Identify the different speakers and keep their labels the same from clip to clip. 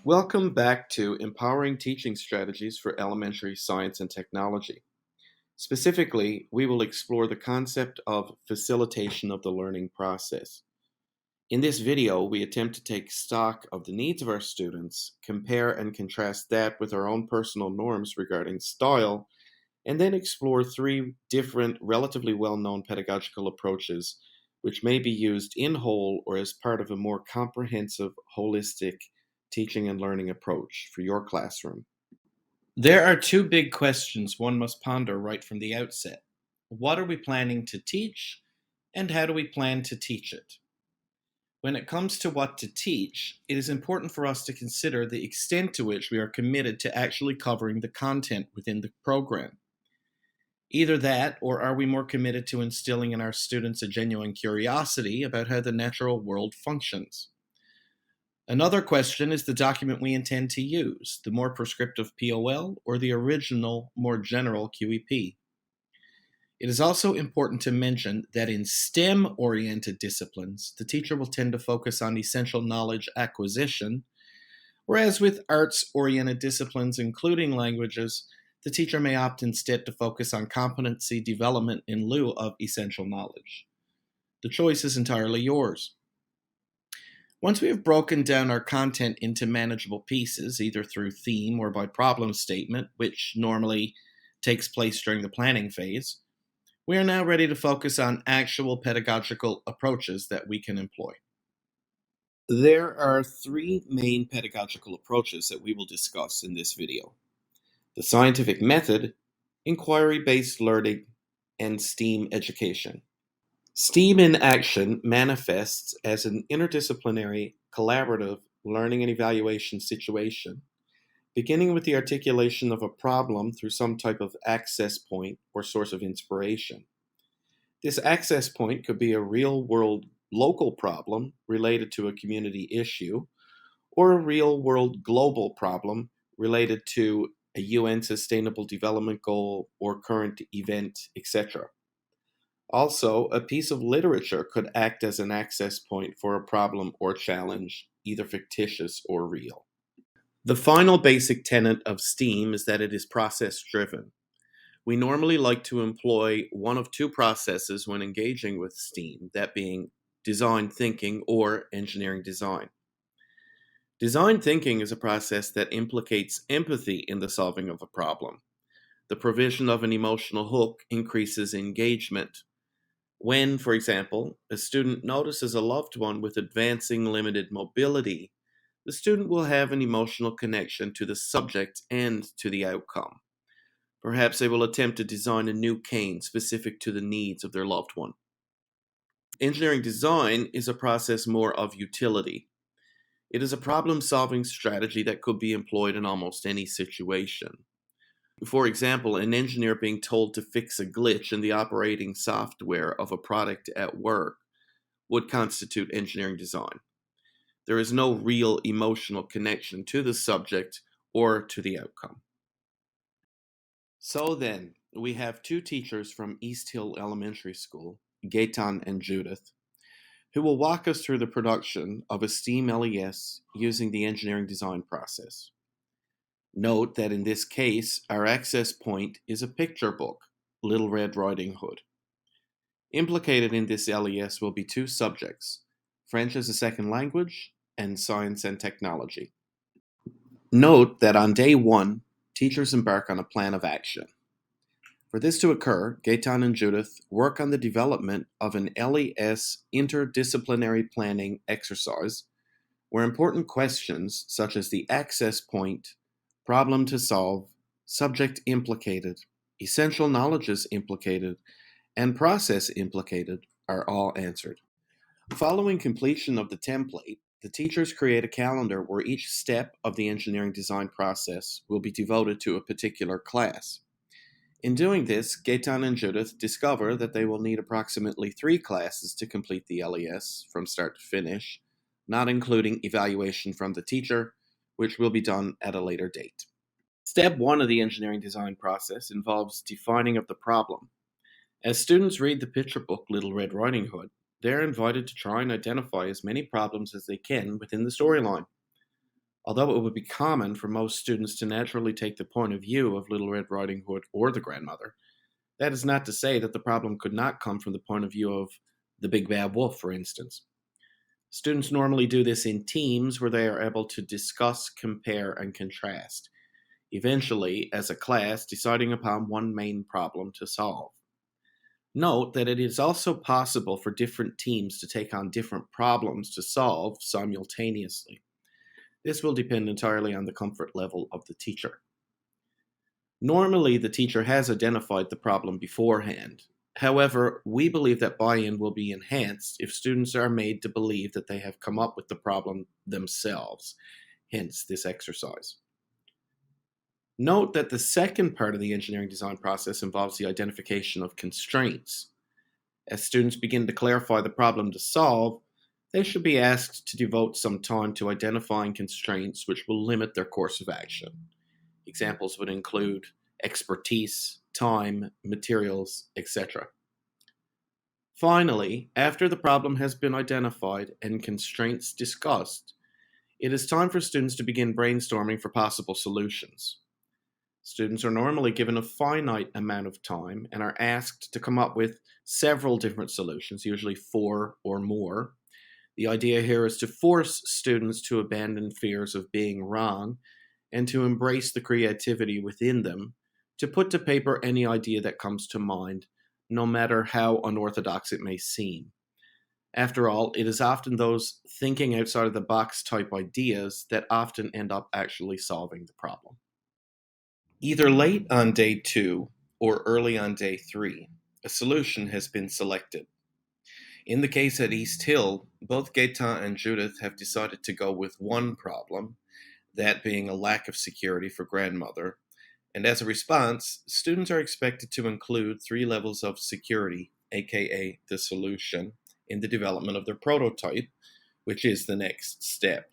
Speaker 1: Welcome back to Empowering Teaching Strategies for Elementary Science and Technology. Specifically, we will explore the concept of facilitation of the learning process. In this video, we attempt to take stock of the needs of our students, compare and contrast that with our own personal norms regarding style, and then explore three different, relatively well-known pedagogical approaches which may be used in whole or as part of a more comprehensive, holistic teaching and learning approach for your classroom. There are two big questions one must ponder right from the outset. What are we planning to teach, and how do we plan to teach it? When it comes to what to teach, it is important for us to consider the extent to which we are committed to actually covering the content within the program. Either that, or are we more committed to instilling in our students a genuine curiosity about how the natural world functions? Another question is the document we intend to use, the more prescriptive POL or the original, more general QEP. It is also important to mention that in STEM-oriented disciplines, the teacher will tend to focus on essential knowledge acquisition, whereas with arts-oriented disciplines, including languages, the teacher may opt instead to focus on competency development in lieu of essential knowledge. The choice is entirely yours. Once we have broken down our content into manageable pieces, either through theme or by problem statement, which normally takes place during the planning phase, we are now ready to focus on actual pedagogical approaches that we can employ. There are three main pedagogical approaches that we will discuss in this video: the scientific method, inquiry-based learning, and STEAM education. STEAM in action manifests as an interdisciplinary, collaborative learning and evaluation situation, beginning with the articulation of a problem through some type of access point or source of inspiration. This access point could be a real-world local problem related to a community issue, or a real-world global problem related to a UN Sustainable Development Goal or current event, etc. Also, a piece of literature could act as an access point for a problem or challenge, either fictitious or real. The final basic tenet of STEAM is that it is process-driven. We normally like to employ one of two processes when engaging with STEAM, that being design thinking or engineering design. Design thinking is a process that implicates empathy in the solving of a problem. The provision of an emotional hook increases engagement. When, for example, a student notices a loved one with advancing limited mobility, the student will have an emotional connection to the subject and to the outcome. Perhaps they will attempt to design a new cane specific to the needs of their loved one. Engineering design is a process more of utility. It is a problem-solving strategy that could be employed in almost any situation. For example, an engineer being told to fix a glitch in the operating software of a product at work would constitute engineering design. There is no real emotional connection to the subject or to the outcome. So then, we have two teachers from East Hill Elementary School, Gaetan and Judith, who will walk us through the production of a STEAM LES using the engineering design process. Note that in this case, our access point is a picture book, Little Red Riding Hood. Implicated in this LES will be two subjects, French as a second language and science and technology. Note that on day one, teachers embark on a plan of action. For this to occur, Gaetan and Judith work on the development of an LES interdisciplinary planning exercise where important questions such as the access point, problem to solve, subject implicated, essential knowledges implicated, and process implicated are all answered. Following completion of the template, the teachers create a calendar where each step of the engineering design process will be devoted to a particular class. In doing this, Gaetan and Judith discover that they will need approximately 3 classes to complete the LES from start to finish, not including evaluation from the teacher, which will be done at a later date. Step 1 of the engineering design process involves defining of the problem. As students read the picture book Little Red Riding Hood, they're invited to try and identify as many problems as they can within the storyline. Although it would be common for most students to naturally take the point of view of Little Red Riding Hood or the grandmother, that is not to say that the problem could not come from the point of view of the Big Bad Wolf, for instance. Students normally do this in teams where they are able to discuss, compare, and contrast, eventually, as a class, deciding upon one main problem to solve. Note that it is also possible for different teams to take on different problems to solve simultaneously. This will depend entirely on the comfort level of the teacher. Normally, the teacher has identified the problem beforehand. However, we believe that buy-in will be enhanced if students are made to believe that they have come up with the problem themselves, hence this exercise. Note that the second part of the engineering design process involves the identification of constraints. As students begin to clarify the problem to solve, they should be asked to devote some time to identifying constraints which will limit their course of action. Examples would include expertise, time, materials, etc. Finally, after the problem has been identified and constraints discussed, it is time for students to begin brainstorming for possible solutions. Students are normally given a finite amount of time and are asked to come up with several different solutions, usually 4 or more. The idea here is to force students to abandon fears of being wrong and to embrace the creativity within them, to put to paper any idea that comes to mind, no matter how unorthodox it may seem. After all, it is often those thinking outside of the box type ideas that often end up actually solving the problem. Either late on day 2 or early on day 3, a solution has been selected. In the case at East Hill, both Gaetan and Judith have decided to go with one problem, that being a lack of security for grandmother, and as a response, students are expected to include 3 levels of security, aka the solution, in the development of their prototype, which is the next step.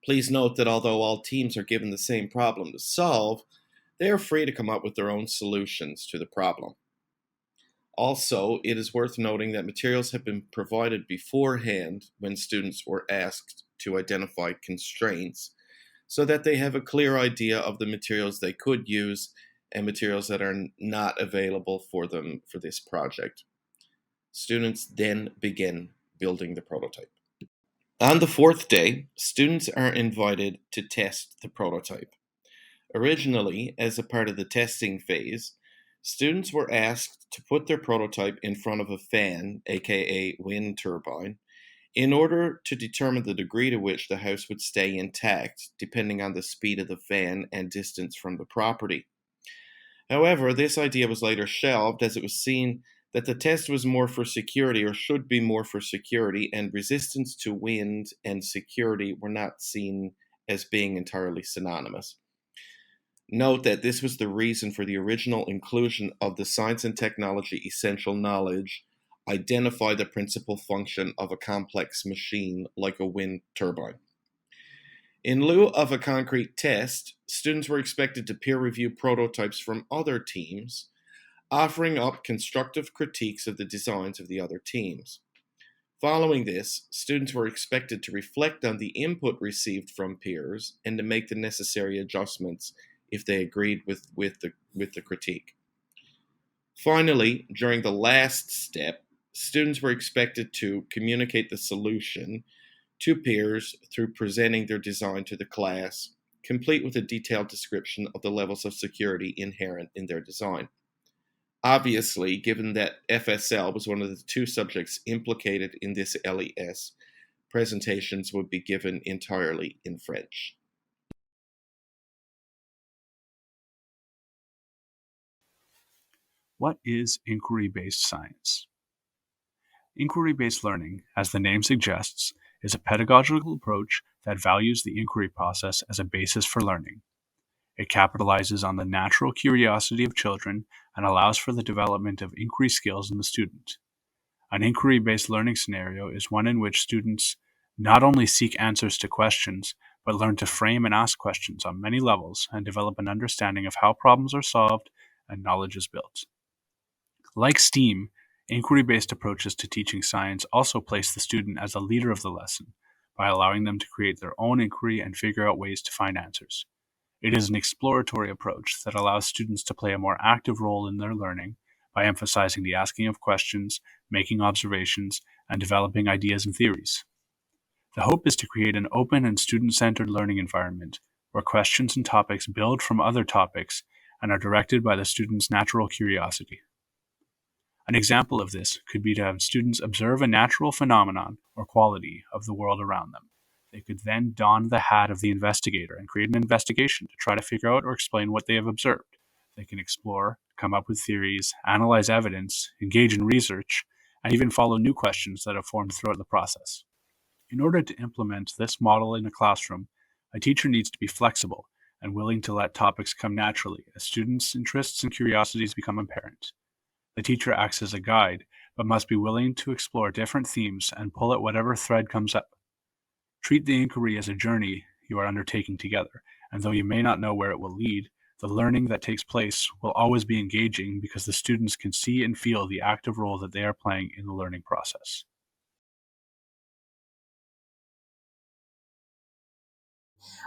Speaker 1: Please note that although all teams are given the same problem to solve, they are free to come up with their own solutions to the problem. Also, it is worth noting that materials have been provided beforehand when students were asked to identify constraints, so that they have a clear idea of the materials they could use and materials that are not available for them for this project. Students then begin building the prototype. On the 4th day, students are invited to test the prototype. Originally, as a part of the testing phase, students were asked to put their prototype in front of a fan, aka wind turbine, in order to determine the degree to which the house would stay intact, depending on the speed of the fan and distance from the property. However, this idea was later shelved as it was seen that the test was more for security, or should be more for security, and resistance to wind and security were not seen as being entirely synonymous. Note that this was the reason for the original inclusion of the science and technology essential knowledge, identify the principal function of a complex machine like a wind turbine. In lieu of a concrete test, students were expected to peer review prototypes from other teams, offering up constructive critiques of the designs of the other teams. Following this, students were expected to reflect on the input received from peers and to make the necessary adjustments if they agreed with the critique. Finally, during the last step, students were expected to communicate the solution to peers through presenting their design to the class, complete with a detailed description of the levels of security inherent in their design. Obviously, given that FSL was one of the 2 subjects implicated in this LES, presentations would be given entirely in French.
Speaker 2: What is inquiry-based science? Inquiry-based learning, as the name suggests, is a pedagogical approach that values the inquiry process as a basis for learning. It capitalizes on the natural curiosity of children and allows for the development of inquiry skills in the student. An inquiry-based learning scenario is one in which students not only seek answers to questions, but learn to frame and ask questions on many levels and develop an understanding of how problems are solved and knowledge is built. Like STEAM, inquiry-based approaches to teaching science also place the student as a leader of the lesson by allowing them to create their own inquiry and figure out ways to find answers. It is an exploratory approach that allows students to play a more active role in their learning by emphasizing the asking of questions, making observations, and developing ideas and theories. The hope is to create an open and student-centered learning environment where questions and topics build from other topics and are directed by the student's natural curiosity. An example of this could be to have students observe a natural phenomenon or quality of the world around them. They could then don the hat of the investigator and create an investigation to try to figure out or explain what they have observed. They can explore, come up with theories, analyze evidence, engage in research, and even follow new questions that have formed throughout the process. In order to implement this model in a classroom, a teacher needs to be flexible and willing to let topics come naturally as students' interests and curiosities become apparent. The teacher acts as a guide, but must be willing to explore different themes and pull at whatever thread comes up. Treat the inquiry as a journey you are undertaking together, and though you may not know where it will lead, the learning that takes place will always be engaging because the students can see and feel the active role that they are playing in the learning process.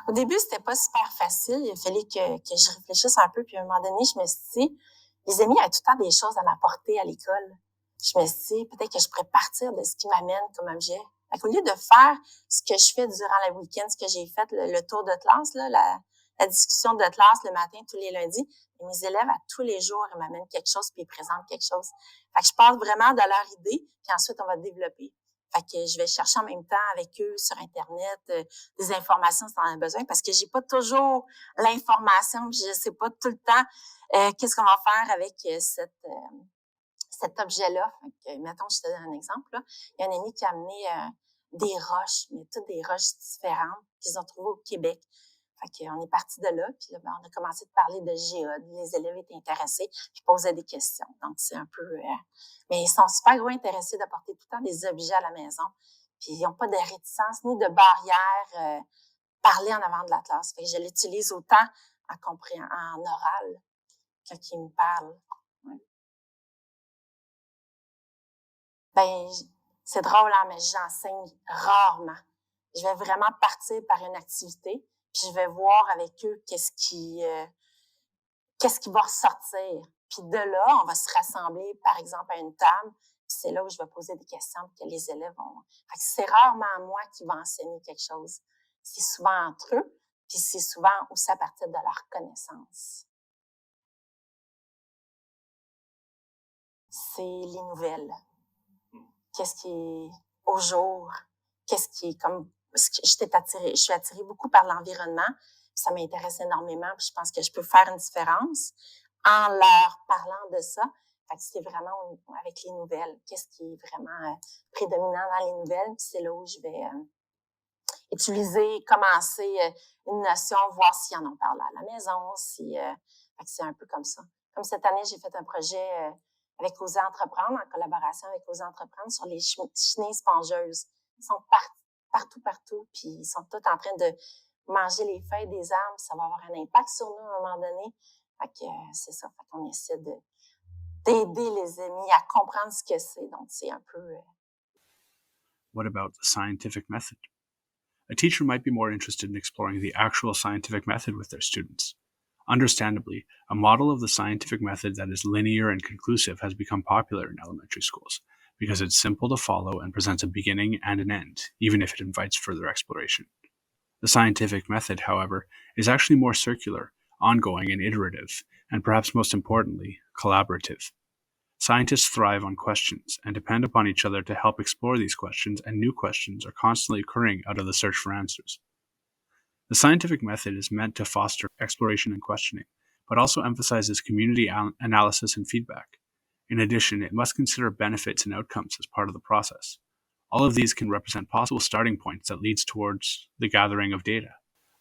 Speaker 3: Au début, c'était pas super facile. Il a fallu que je réfléchisse un peu. Puis à un moment donné, je me suis dit, les amis avaient tout le temps des choses à m'apporter à l'école. Je me suis dit, peut-être que je pourrais partir de ce qui m'amène comme objet. Au lieu de faire ce que je fais durant le week-end, ce que j'ai fait, le tour de classe, là, la discussion de classe le matin, tous les lundis, mes élèves, à tous les jours, ils m'amènent quelque chose puis ils présentent quelque chose. Fait que je parle vraiment de leur idée, puis ensuite, on va développer. Fait que je vais chercher en même temps avec eux sur Internet des informations si on en a besoin parce que j'ai pas toujours l'information, je sais pas tout le temps qu'est-ce qu'on va faire avec cet objet-là. Fait que, mettons, je te donne un exemple. Là. Il y a un ami qui a amené des roches, mais toutes des roches différentes qu'ils ont trouvées au Québec. Fait qu'on est parti de là, puis là, on a commencé de parler de géode. Les élèves étaient intéressés, puis posaient des questions. Donc, c'est un peu... mais ils sont super gros intéressés d'apporter tout le temps des objets à la maison. Puis, ils n'ont pas de réticence ni de barrière parler en avant de la classe. Fait que je l'utilise autant en oral quand ils me parlent. Ouais. Ben, c'est drôle, hein, mais j'enseigne rarement. Je vais vraiment partir par une activité, puis je vais voir avec eux qu'est-ce qui va ressortir. Puis de là, on va se rassembler, par exemple, à une table, puis c'est là où je vais poser des questions que les élèves vont... Fait que c'est rarement moi qui vais enseigner quelque chose. C'est souvent entre eux, puis c'est souvent aussi à partir de leur connaissance. C'est les nouvelles. Qu'est-ce qui est au jour? Qu'est-ce qui est comme... Je suis attirée beaucoup par l'environnement. Ça m'intéresse énormément. Puis je pense que je peux faire une différence en leur parlant de ça. Fait que c'est vraiment avec les nouvelles. Qu'est-ce qui est vraiment prédominant dans les nouvelles? Puis c'est là où je vais commencer une notion, voir s'ils en ont parlé à la maison. Fait que c'est un peu comme ça. Comme cette année, j'ai fait un projet avec Oser Entreprendre, en collaboration avec Oser Entreprendre, sur les chenilles spongeuses. Ils sont partout, puis ils sont tous en train de manger les feuilles des arbres, ça va avoir un impact sur nous à un moment donné. Fait que c'est ça, fait qu'on essaie d'aider les amis à comprendre ce que c'est, donc c'est un peu...
Speaker 2: What about the scientific method? A teacher might be more interested in exploring the actual scientific method with their students. Understandably, a model of the scientific method that is linear and conclusive has become popular in elementary schools because it's simple to follow and presents a beginning and an end, even if it invites further exploration. The scientific method, however, is actually more circular, ongoing, and iterative, and perhaps most importantly, collaborative. Scientists thrive on questions and depend upon each other to help explore these questions, and new questions are constantly occurring out of the search for answers. The scientific method is meant to foster exploration and questioning, but also emphasizes community analysis and feedback. In addition, it must consider benefits and outcomes as part of the process. All of these can represent possible starting points that leads towards the gathering of data.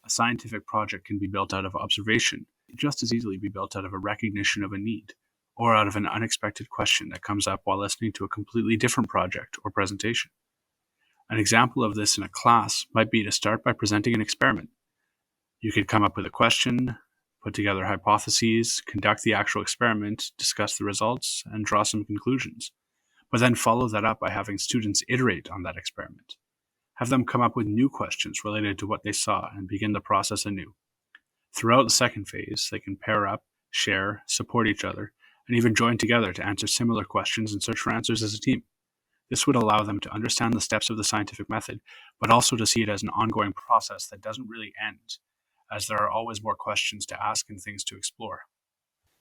Speaker 2: A scientific project can be built out of observation, just as easily be built out of a recognition of a need, or out of an unexpected question that comes up while listening to a completely different project or presentation. An example of this in a class might be to start by presenting an experiment. You could come up with a question, put together hypotheses, conduct the actual experiment, discuss the results, and draw some conclusions, but then follow that up by having students iterate on that experiment. Have them come up with new questions related to what they saw and begin the process anew. Throughout the second phase, they can pair up, share, support each other, and even join together to answer similar questions and search for answers as a team. This would allow them to understand the steps of the scientific method, but also to see it as an ongoing process that doesn't really end, as there are always more questions to ask and things to explore.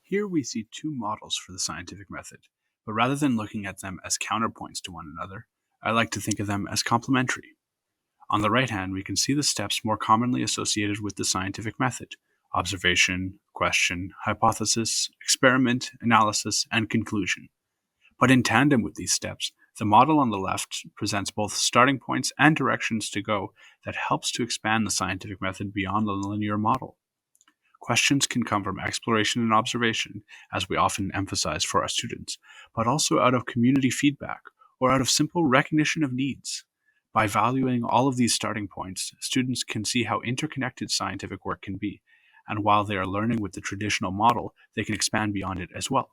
Speaker 2: Here we see two models for the scientific method, but rather than looking at them as counterpoints to one another, I like to think of them as complementary. On the right hand, we can see the steps more commonly associated with the scientific method: observation, question, hypothesis, experiment, analysis, and conclusion. But in tandem with these steps, the model on the left presents both starting points and directions to go that helps to expand the scientific method beyond the linear model. Questions can come from exploration and observation, as we often emphasize for our students, but also out of community feedback or out of simple recognition of needs. By valuing all of these starting points, students can see how interconnected scientific work can be, and while they are learning with the traditional model, they can expand beyond it as well.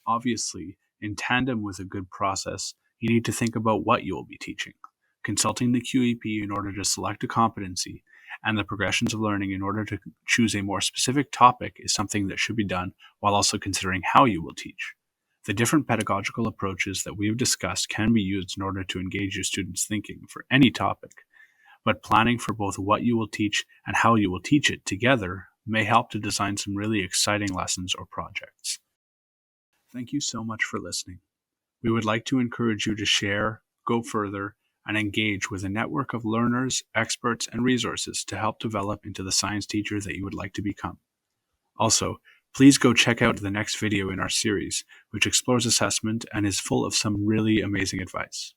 Speaker 2: Obviously, in tandem with a good process, you need to think about what you will be teaching. Consulting the QEP in order to select a competency and the progressions of learning in order to choose a more specific topic is something that should be done while also considering how you will teach. The different pedagogical approaches that we have discussed can be used in order to engage your students' thinking for any topic, but planning for both what you will teach and how you will teach it together may help to design some really exciting lessons or projects. Thank you so much for listening. We would like to encourage you to share, go further, and engage with a network of learners, experts, and resources to help develop into the science teacher that you would like to become. Also, please go check out the next video in our series, which explores assessment and is full of some really amazing advice.